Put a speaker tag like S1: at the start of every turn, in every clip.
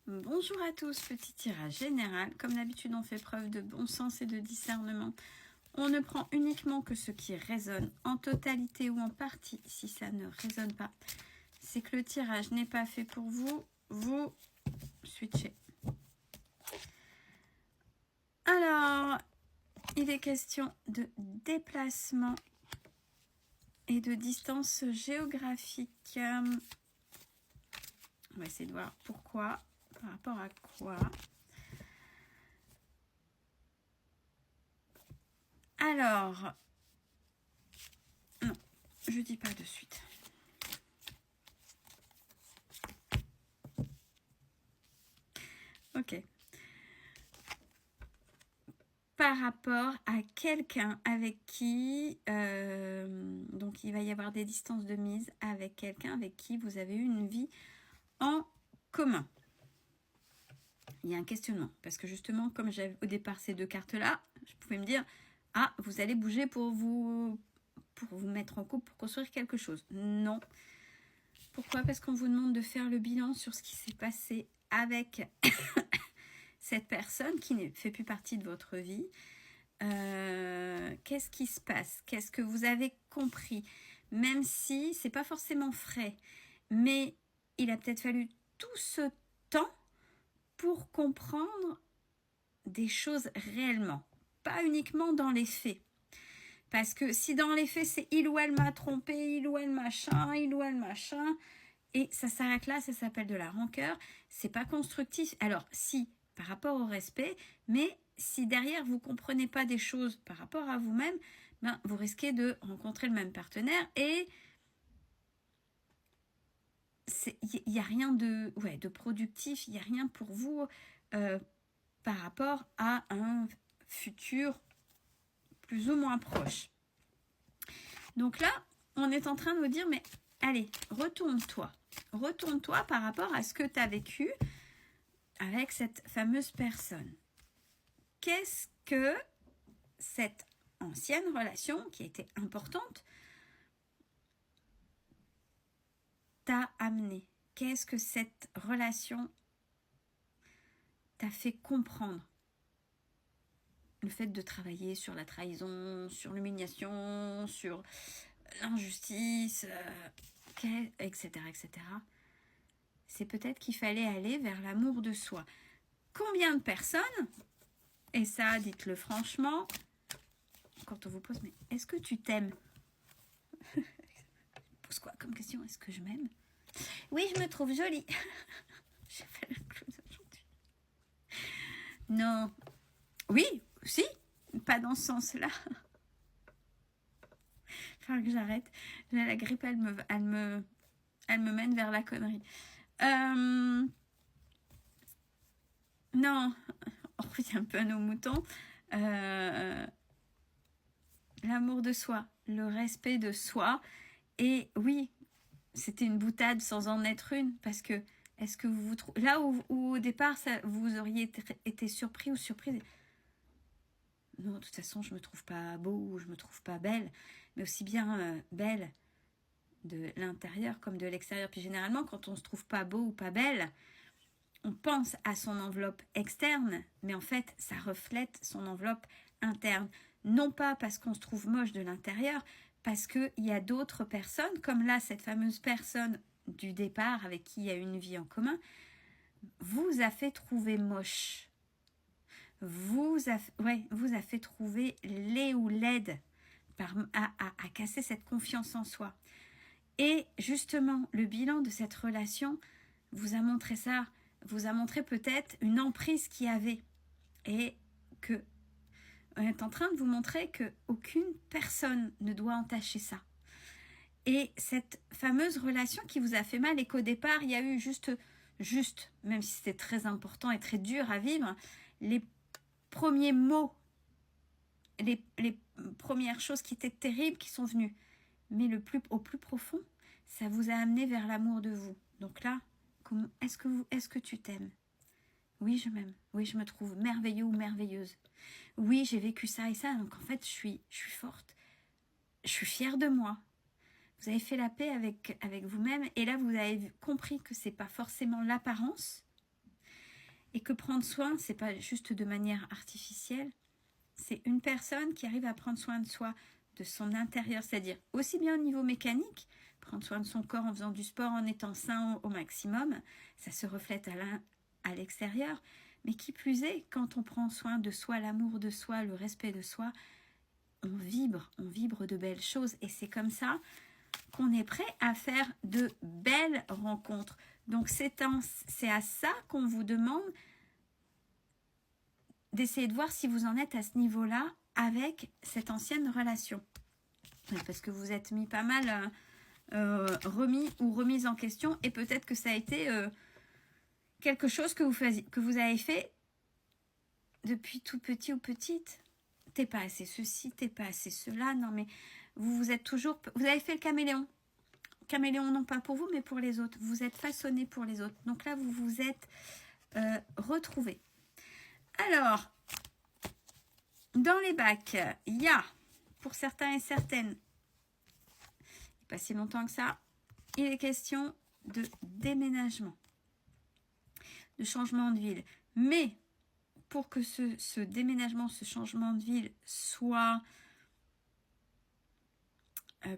S1: Bonjour à tous, petit tirage général. Comme d'habitude, on fait preuve de bon sens et de discernement. On ne prend uniquement que ce qui résonne en totalité ou en partie. Si ça ne résonne pas, c'est que le tirage n'est pas fait pour vous. Vous switchez. Alors, il est question de déplacement et de distance géographique. On va essayer de voir pourquoi, par rapport à quoi. Alors, non, je dis pas de suite. Ok. Par rapport à quelqu'un avec qui, donc il va y avoir des distances de mise avec quelqu'un avec qui vous avez eu une vie en commun. Il y a un questionnement, parce que justement, comme j'avais au départ ces deux cartes-là, je pouvais me dire, ah, vous allez bouger pour vous mettre en couple, pour construire quelque chose. Non. Pourquoi? Parce qu'on vous demande de faire le bilan sur ce qui s'est passé avec cette personne qui ne fait plus partie de votre vie. Qu'est-ce qui se passe? Qu'est-ce que vous avez compris? Même si c'est pas forcément frais, mais il a peut-être fallu tout ce temps pour comprendre des choses réellement, pas uniquement dans les faits. Parce que si dans les faits c'est il ou elle m'a trompé, il ou elle machin, et ça s'arrête là, ça s'appelle de la rancœur, c'est pas constructif. Alors si, par rapport au respect, mais si derrière vous comprenez pas des choses par rapport à vous-même, ben, vous risquez de rencontrer le même partenaire et il n'y a rien de productif, il n'y a rien pour vous par rapport à un futur plus ou moins proche. Donc là, on est en train de vous dire, mais allez, retourne-toi par rapport à ce que tu as vécu avec cette fameuse personne. Qu'est-ce que cette ancienne relation, qui a été importante, t'a amené? Qu'est-ce que cette relation t'a fait comprendre? Le fait de travailler sur la trahison, sur l'humiliation, sur l'injustice, etc., etc. C'est peut-être qu'il fallait aller vers l'amour de soi. Combien de personnes, et ça, dites-le franchement, quand on vous pose, mais est-ce que tu t'aimes? Pose quoi comme question? Est-ce que je m'aime? Oui, je me trouve jolie. J'ai fait le clown aujourd'hui. Non. Oui, si, pas dans ce sens-là. Enfin que j'arrête. La grippe, elle me mène vers la connerie. Non, on revient un peu à nos moutons. L'amour de soi, le respect de soi. Et oui, c'était une boutade sans en être une, parce que est-ce que vous trouvez là où au départ vous auriez été surpris ou surprise? Non, de toute façon, je me trouve pas beau ou je me trouve pas belle, mais aussi bien belle de l'intérieur comme de l'extérieur. Puis généralement, quand on se trouve pas beau ou pas belle, on pense à son enveloppe externe, mais en fait, ça reflète son enveloppe interne. Non pas parce qu'on se trouve moche de l'intérieur, parce qu'il y a d'autres personnes, comme là, cette fameuse personne du départ avec qui il y a une vie en commun, vous a fait trouver moche. Vous a fait trouver laid ou laide à casser cette confiance en soi. Et justement, le bilan de cette relation vous a montré ça, vous a montré peut-être une emprise qu'il y avait. Et que on est en train de vous montrer qu'aucune personne ne doit entacher ça. Et cette fameuse relation qui vous a fait mal et qu'au départ, il y a eu juste, même si c'était très important et très dur à vivre, les premiers mots, les premières choses qui étaient terribles qui sont venues. Mais au plus profond, ça vous a amené vers l'amour de vous. Donc là, est-ce que tu t'aimes? Oui, je m'aime. Oui, je me trouve merveilleux ou merveilleuse. Oui, j'ai vécu ça et ça, donc en fait, je suis forte. Je suis fière de moi. Vous avez fait la paix avec vous-même et là, vous avez compris que c'est pas forcément l'apparence, Et que prendre soin, c'est pas juste de manière artificielle. C'est une personne qui arrive à prendre soin de soi, de son intérieur, c'est-à-dire aussi bien au niveau mécanique, prendre soin de son corps en faisant du sport, en étant sain au maximum, ça se reflète à l'extérieur, mais qui plus est, quand on prend soin de soi, l'amour de soi, le respect de soi, on vibre de belles choses, et c'est comme ça qu'on est prêt à faire de belles rencontres. Donc c'est à ça qu'on vous demande d'essayer de voir si vous en êtes à ce niveau-là avec cette ancienne relation. Parce que vous êtes mis pas mal remis ou remise en question, et peut-être que ça a été quelque chose que vous avez fait depuis tout petit ou petite. T'es pas assez ceci, t'es pas assez cela. Non mais vous êtes toujours... Vous avez fait le caméléon. Caméléon non pas pour vous mais pour les autres. Vous êtes façonné pour les autres. Donc là vous vous êtes retrouvés. Alors, dans les bacs, il y a, pour certains et certaines, il n'y a pas si longtemps que ça, il est question de déménagement, de changement de ville. Mais pour que ce déménagement, ce changement de ville soit,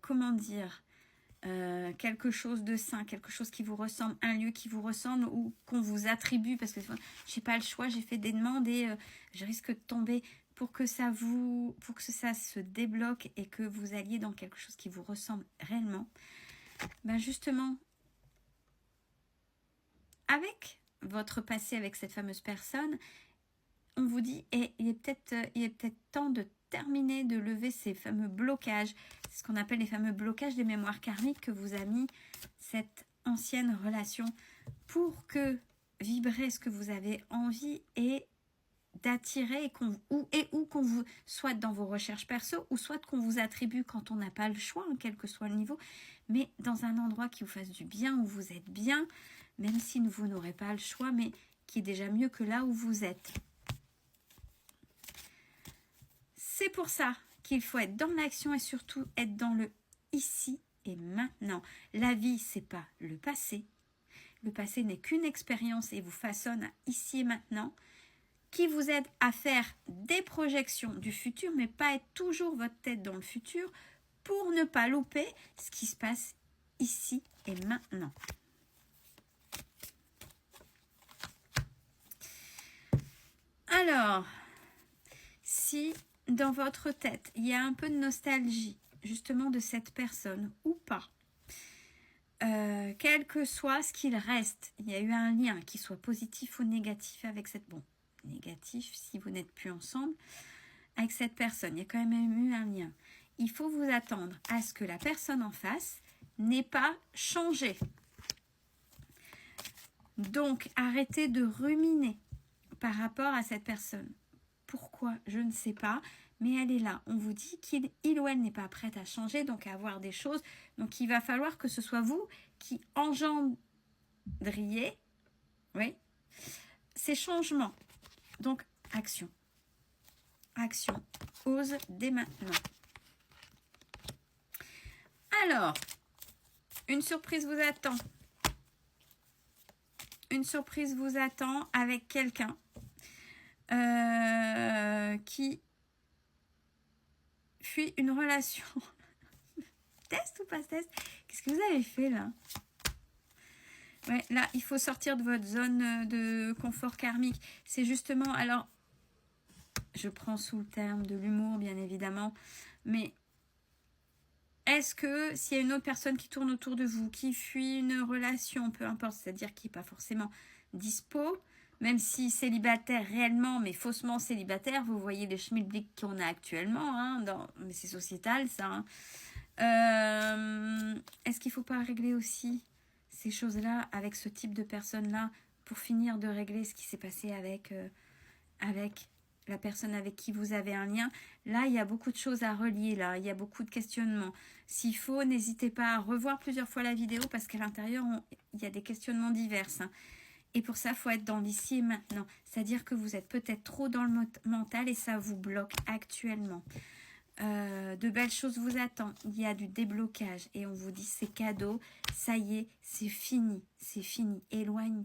S1: comment dire, quelque chose de sain, quelque chose qui vous ressemble, un lieu qui vous ressemble ou qu'on vous attribue, parce que j'ai pas le choix, j'ai fait des demandes et je risque de tomber, pour que ça se débloque et que vous alliez dans quelque chose qui vous ressemble réellement. Ben justement, avec votre passé, avec cette fameuse personne, on vous dit, et il est peut-être temps de terminer, de lever ces fameux blocages. C'est ce qu'on appelle les fameux blocages des mémoires karmiques que vous a mis cette ancienne relation, pour que vibrer ce que vous avez envie et d'attirer, ou qu'on vous, soit dans vos recherches perso, ou soit qu'on vous attribue quand on n'a pas le choix, hein, quel que soit le niveau, mais dans un endroit qui vous fasse du bien, où vous êtes bien, même si vous n'aurez pas le choix, mais qui est déjà mieux que là où vous êtes. C'est pour ça qu'il faut être dans l'action et surtout être dans le ici et maintenant. La vie, c'est pas le passé. Le passé n'est qu'une expérience et vous façonne à ici et maintenant, qui vous aide à faire des projections du futur, mais pas être toujours votre tête dans le futur, pour ne pas louper ce qui se passe ici et maintenant. Alors, si dans votre tête, il y a un peu de nostalgie, justement, de cette personne, ou pas, quel que soit ce qu'il reste, il y a eu un lien, qui soit positif ou négatif avec cette... Bon, négatif si vous n'êtes plus ensemble, avec cette personne, il y a quand même eu un lien. Il faut vous attendre à ce que la personne en face n'ait pas changé. Donc, arrêtez de ruminer par rapport à cette personne. Pourquoi? Je ne sais pas, mais elle est là. On vous dit qu'il ou elle n'est pas prête à changer, donc à avoir des choses. Donc, il va falloir que ce soit vous qui engendriez, oui, ces changements. Donc, action. Action. Ose dès maintenant. Alors, une surprise vous attend. Une surprise vous attend avec quelqu'un qui fuit une relation. Test ou pas test? Qu'est-ce que vous avez fait là? Ouais, là, il faut sortir de votre zone de confort karmique. C'est justement, alors, je prends sous le terme de l'humour, bien évidemment, mais est-ce que s'il y a une autre personne qui tourne autour de vous, qui fuit une relation, peu importe, c'est-à-dire qui n'est pas forcément dispo, même si célibataire réellement, mais faussement célibataire, vous voyez les schmilblick qu'on a actuellement, hein, mais c'est sociétal ça. Hein. Est-ce qu'il ne faut pas régler aussi ces choses-là avec ce type de personne-là pour finir de régler ce qui s'est passé avec la personne avec qui vous avez un lien? Là, il y a beaucoup de choses à relier, là, il y a beaucoup de questionnements. S'il faut, n'hésitez pas à revoir plusieurs fois la vidéo parce qu'à l'intérieur, il y a des questionnements divers. Hein. Et pour ça, il faut être dans l'ici et maintenant. C'est-à-dire que vous êtes peut-être trop dans le mental et ça vous bloque actuellement. De belles choses vous attendent. Il y a du déblocage et on vous dit c'est cadeau. Ça y est, c'est fini. C'est fini. Éloigne